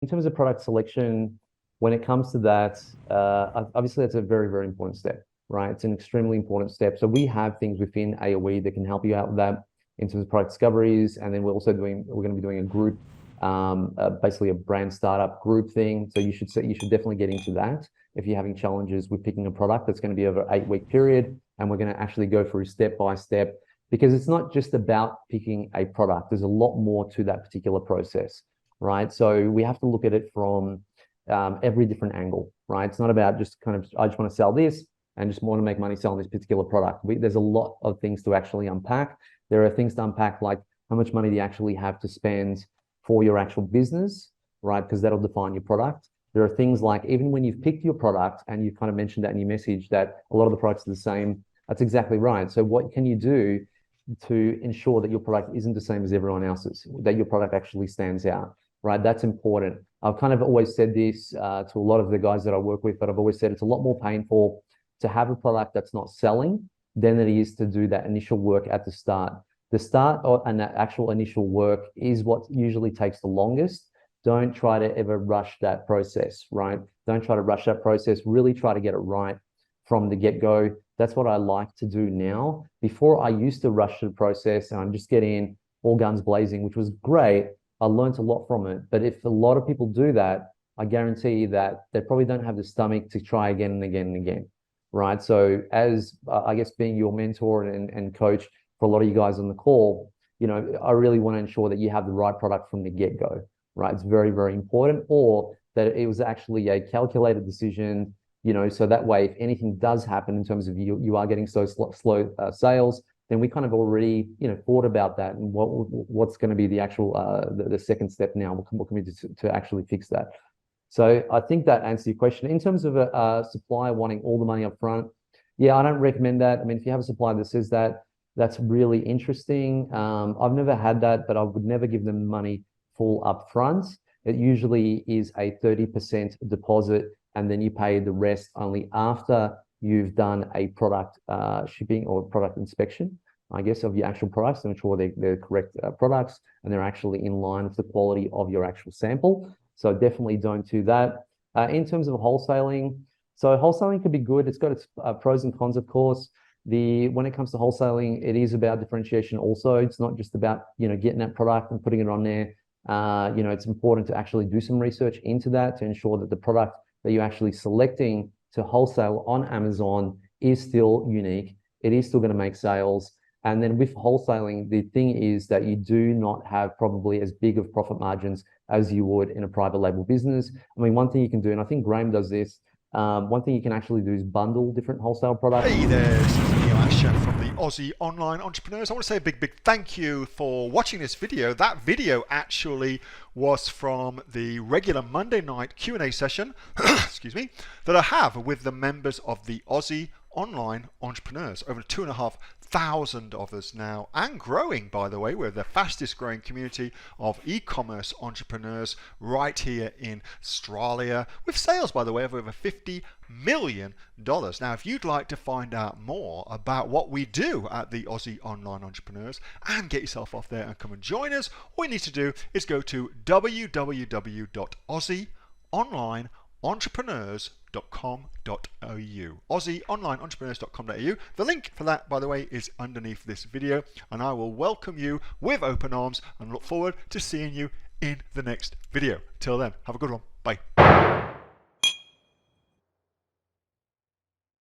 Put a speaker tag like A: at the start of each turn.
A: in terms of product selection, when it comes to that, obviously that's a very, very important step, right? It's an extremely important step. So we have things within AOE that can help you out with that in terms of product discoveries. And then we're going to be doing a group, basically a brand startup group thing. So you should definitely get into that if you're having challenges with picking a product. That's going to be over an 8-week period. And we're going to actually go through step by step, because it's not just about picking a product. There's a lot more to that particular process, right? So we have to look at it from every different angle, right? It's not about just kind of, I just want to sell this and just want to make money selling this particular product. There's a lot of things to actually unpack. There are things to unpack, like how much money do you actually have to spend for your actual business, right? Because that'll define your product. There are things like, even when you've picked your product and you've kind of mentioned that in your message, that a lot of the products are the same. That's exactly right. So what can you do to ensure that your product isn't the same as everyone else's, that your product actually stands out, right? That's important. I've kind of always said this to a lot of the guys that I work with, but I've always said it's a lot more painful to have a product that's not selling than it is to do that initial work at the start. The start and that actual initial work is what usually takes the longest. Don't try to ever rush that process, right? Don't try to rush that process. Really try to get it right from the get-go. That's what I like to do now. Before, I used to rush the process and I'm just getting all guns blazing, which was great. I learned a lot from it. But if a lot of people do that, I guarantee that they probably don't have the stomach to try again and again and again, right? So as I guess being your mentor and coach for a lot of you guys on the call, you know, I really want to ensure that you have the right product from the get-go, right? It's very, very important. Or that it was actually a calculated decision, you know, so that way, if anything does happen in terms of you are getting so slow sales, then we kind of already, you know, thought about that and what's going to be the actual the second step now. What can we do to actually fix that? So I think that answers your question. In terms of a supplier wanting all the money up front, yeah, I don't recommend that. I mean, if you have a supplier that says that, that's really interesting. I've never had that, but I would never give them money full up front. It usually is a 30% deposit, and then you pay the rest only after you've done a product shipping or product inspection, I guess, of your actual products to ensure they're correct products and they're actually in line with the quality of your actual sample. So definitely don't do that. In terms of wholesaling, so wholesaling could be good. It's got its pros and cons, of course. When it comes to wholesaling, it is about differentiation also. It's not just about, you know, getting that product and putting it on there. You know, it's important to actually do some research into that to ensure that the product that you're actually selecting to wholesale on Amazon is still unique. It is still going to make sales. And then with wholesaling, the thing is that you do not have probably as big of profit margins as you would in a private label business. I mean, one thing you can do, and I think Graham does this, one thing you can actually do is bundle different wholesale products.
B: Hey there, this is Neil-Asher from the Aussie Online Entrepreneurs. I want to say a big thank you for watching this video. That video actually was from the regular Monday night Q&A session, excuse me, that I have with the members of the Aussie Online Entrepreneurs. Over 2,500 of us now, and growing, by the way. We're the fastest growing community of e-commerce entrepreneurs right here in Australia, with sales, by the way, of over $50 million. Now, if you'd like to find out more about what we do at the Aussie Online Entrepreneurs and get yourself off there and come and join us, all you need to do is go to www.aussieonlineentrepreneurs.com.au. AussieOnlineEntrepreneurs.com.au. The link for that, by the way, is underneath this video, and I will welcome you with open arms and look forward to seeing you in the next video. Till then, have a good one. Bye.